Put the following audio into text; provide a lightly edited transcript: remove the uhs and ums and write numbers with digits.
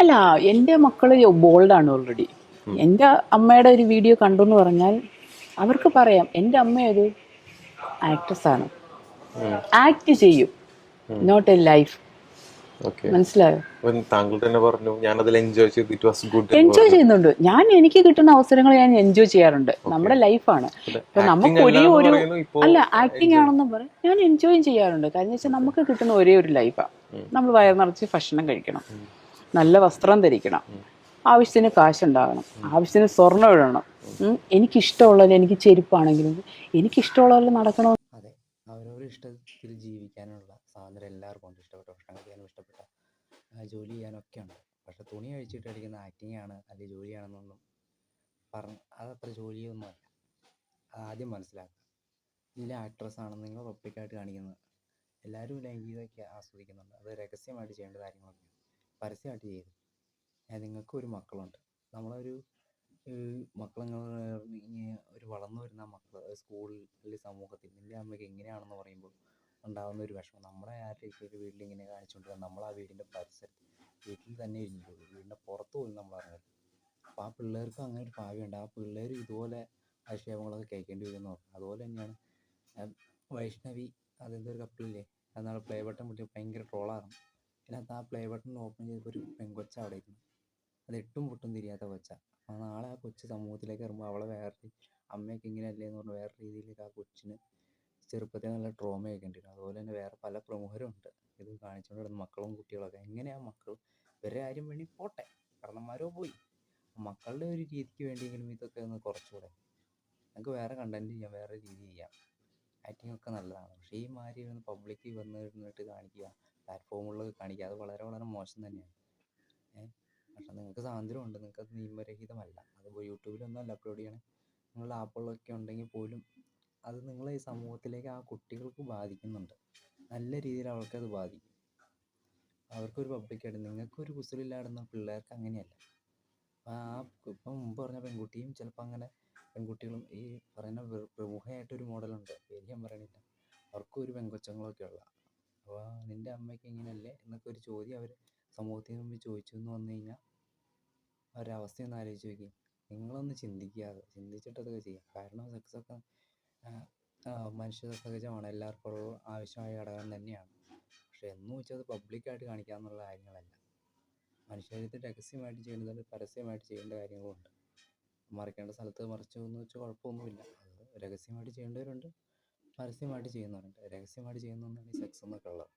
അല്ല, എൻ്റെ മക്കള് ബോൾഡാണ് ഓൾറെഡി. എൻ്റെ അമ്മയുടെ ഒരു വീഡിയോ കണ്ടു എന്ന് പറഞ്ഞാൽ അവർക്ക് പറയാം എൻ്റെ അമ്മ ഒരു ആക്ട്രസ് ആണ്, ആക്ട് ചെയ്യും, നോട്ട് എ ലൈഫ്. ഓക്കെ. മനസ്സിലായോ? താങ്കൾ തന്നെ പറഞ്ഞു ഞാൻ അതിൽ എൻജോയ് ചെയ്തു, ഇറ്റ് വാസ് ഗുഡ് എന്ന് എൻജോയ് പറഞ്ഞു. ചെയ്യുന്നുണ്ട്. എനിക്ക് കിട്ടുന്ന അവസരങ്ങൾ ഞാൻ എൻജോയ് ചെയ്യാറുണ്ട്. നമ്മുടെ ലൈഫാണ്. ഇപ്പൊ നമുക്ക് ഒരേ അല്ലാന്ന് ഒരു പറയുന്നു ഇപ്പോ അല്ല, ആക്ടിങ് ആണെന്ന് പറയും, ഞാൻ എൻജോയും ചെയ്യാറുണ്ട്. കാരണം വെച്ചാൽ നമുക്ക് കിട്ടുന്ന ഒരേ ഒരു ലൈഫാണ്. നമ്മൾ വയർ നിറച്ച് ഭക്ഷണം കഴിക്കണം, നല്ല വസ്ത്രം ധരിക്കണം, ആവശ്യത്തിന് കാശുണ്ടാകണം, ആവശ്യത്തിന് സ്വർണ്ണം ഇടണം. എനിക്കിഷ്ടമുള്ളത്, എനിക്ക് ചെരുപ്പാണെങ്കിലും എനിക്കിഷ്ടമുള്ളതിൽ നടക്കണം. അതെ, അവരവരുടെ ഇഷ്ടത്തിൽ ജീവിക്കാനുള്ള സ്വാതന്ത്ര്യം എല്ലാവർക്കും ഉണ്ട്. ഇഷ്ടപ്പെട്ട ഭക്ഷണം കഴിക്കാനും ഇഷ്ടപ്പെട്ട ജോലി ചെയ്യാനൊക്കെ ഉണ്ട്. പക്ഷെ തുണി അഴിച്ചിട്ട് അടിക്കുന്ന ആക്ടിങ് ആണ് അല്ലെങ്കിൽ ജോലിയാണെന്നൊന്നും അതത്ര ജോലിയൊന്നും അല്ല. ആദ്യം മനസ്സിലാക്കുക. ഇല്ല, ആക്ട്രസ് ആണെന്ന് നിങ്ങൾ പബ്ലിക്കായിട്ട് കാണിക്കുന്നത്. എല്ലാവരും ലൈംഗികതയൊക്കെ ആസ്വദിക്കുന്നുണ്ട്. അത് രഹസ്യമായിട്ട് ചെയ്യേണ്ട കാര്യങ്ങളൊക്കെ പരസ്യമായിട്ട് ചെയ്തു. നിങ്ങൾക്കൊരു മക്കളുണ്ട്. നമ്മളൊരു മക്കളങ്ങൾ ഒരു വളർന്നു വരുന്ന മക്കൾ സ്കൂളിൽ അല്ലെങ്കിൽ സമൂഹത്തിൽ നിൻ്റെ അമ്മയ്ക്ക് എങ്ങനെയാണെന്ന് പറയുമ്പോൾ ഉണ്ടാകുന്ന ഒരു വിഷമം. നമ്മളെ ആരുടെയൊക്കെ ഒരു വീട്ടിൽ ഇങ്ങനെ കാണിച്ചുകൊണ്ടിരുന്നത് നമ്മൾ ആ വീടിൻ്റെ പരിസരത്ത് വീട്ടിൽ തന്നെ ഇരുന്നുള്ളൂ, വീടിൻ്റെ പുറത്ത് പോലും നമ്മൾ അറിഞ്ഞില്ല. അപ്പോൾ ആ പിള്ളേർക്കും അങ്ങനെ ഒരു ഭാവിയുണ്ട്. ആ പിള്ളേർ ഇതുപോലെ ആക്ഷേപങ്ങളൊക്കെ കേൾക്കേണ്ടി വരുമെന്ന് പറഞ്ഞു. അതുപോലെ തന്നെയാണ് വൈഷ്ണവി, അതെന്തോ ഒരു കപ്പിളില്ലേ, അന്നാൾ പ്ലേ ബട്ടൺ പൊട്ടി ഭയങ്കര ട്രോളാണ്. അതിനകത്ത് ആ പ്ലേ ബട്ടൺ ഓപ്പൺ ചെയ്തപ്പോൾ ഒരു പെങ്കൊച്ച അവിടെ ഇരുന്നു. അത് എട്ടും പൊട്ടും തിരിയാത്ത കൊച്ച. അപ്പോൾ നാളെ ആ കൊച്ച് സമൂഹത്തിലേക്ക് ഇറങ്ങുമ്പോൾ അവളെ വേറെ അമ്മയൊക്കെ ഇങ്ങനെയല്ലേ എന്ന് പറഞ്ഞ് വേറെ രീതിയിലേക്ക് ആ കൊച്ചിന് ചെറുപ്പത്തിൽ നല്ല ട്രോമ കേൾക്കേണ്ടി വരും. അതുപോലെ തന്നെ വേറെ പല പ്രമുഖരും ഉണ്ട് ഇത് കാണിച്ചുകൊണ്ട് വരുന്ന മക്കളും കുട്ടികളൊക്കെ. എങ്ങനെയാ മക്കൾ ഇവരുടെ കാര്യം വേണ്ടി പോട്ടെ, കാരണന്മാരോ പോയി, മക്കളുടെ ഒരു രീതിക്ക് വേണ്ടിയെങ്കിലും ഇതൊക്കെ ഒന്ന് കുറച്ചുകൂടെ. നമുക്ക് വേറെ കണ്ടന്റ് ചെയ്യാം, വേറെ രീതി ചെയ്യാം. ആക്ടിങ് ഒക്കെ നല്ലതാണ്. പക്ഷേ ഈ മാതിരി ഒന്ന് പബ്ലിക്കിൽ വന്നിട്ട് കാണിക്കുക, പ്ലാറ്റ്ഫോമുകളിൽ കാണിക്കുക, അത് വളരെ വളരെ മോശം തന്നെയാണ്. പക്ഷേ നിങ്ങൾക്ക് സ്വാതന്ത്ര്യമുണ്ട്, നിങ്ങൾക്കത് നിയമരഹിതമല്ല. അതിപ്പോൾ യൂട്യൂബിലൊന്നും അല്ല അപ്ലോഡ് ചെയ്യണേ. നിങ്ങളുടെ ആപ്പുകളൊക്കെ ഉണ്ടെങ്കിൽ പോലും അത് നിങ്ങളെ ഈ സമൂഹത്തിലേക്ക് ആ കുട്ടികൾക്ക് ബാധിക്കുന്നുണ്ട്. നല്ല രീതിയിൽ അവർക്കത് ബാധിക്കും. അവർക്കൊരു പബ്ലിക്കായിട്ട് നിങ്ങൾക്കൊരു കുസലില്ലാടുന്ന പിള്ളേർക്ക് അങ്ങനെയല്ല. ഇപ്പം മുമ്പ് പറഞ്ഞ പെൺകുട്ടിയും ചിലപ്പോൾ അങ്ങനെ പെൺകുട്ടികളും ഈ പറയുന്ന പ്രമുഖയായിട്ടൊരു മോഡലുണ്ട്, പേര് ഞാൻ പറയണില്ല, അവർക്കും ഒരു പെങ്കൊച്ചങ്ങളൊക്കെ ഉള്ള. അപ്പോൾ നിൻ്റെ അമ്മയ്ക്ക് ഇങ്ങനെയല്ലേ എന്നൊക്കെ ഒരു ചോദ്യം അവർ സമൂഹത്തിന് മുമ്പിൽ ചോദിച്ചു എന്ന് വന്നു കഴിഞ്ഞാൽ ഒരവസ്ഥയൊന്ന് ആലോചിച്ച് നോക്കി. നിങ്ങളൊന്ന് ചിന്തിക്കാതെ ചിന്തിച്ചിട്ടതൊക്കെ ചെയ്യാം. കാരണം സെക്സൊക്കെ മനുഷ്യ സഹജമാണ്, എല്ലാവർക്കും ആവശ്യമായ ഘടകം തന്നെയാണ്. പക്ഷെ എന്ന് വെച്ചാൽ അത് പബ്ലിക്കായിട്ട് കാണിക്കാമെന്നുള്ള കാര്യങ്ങളല്ല. മനുഷ്യർക്ക് രഹസ്യമായിട്ട് ചെയ്യുന്നത് പരസ്യമായിട്ട് ചെയ്യേണ്ട കാര്യങ്ങളുണ്ട്. മറിക്കേണ്ട സ്ഥലത്ത് മറിച്ചു എന്ന് വെച്ചാൽ കുഴപ്പമൊന്നുമില്ല. അത് രഹസ്യമായിട്ട് ചെയ്യേണ്ടവരുണ്ട്, പരസ്യമായിട്ട് ചെയ്യുന്നവരുണ്ട്. രഹസ്യമായിട്ട് ചെയ്യുന്ന ഒന്നാണ് ഈ സെക്സ് എന്നൊക്കെ ഉള്ളത്.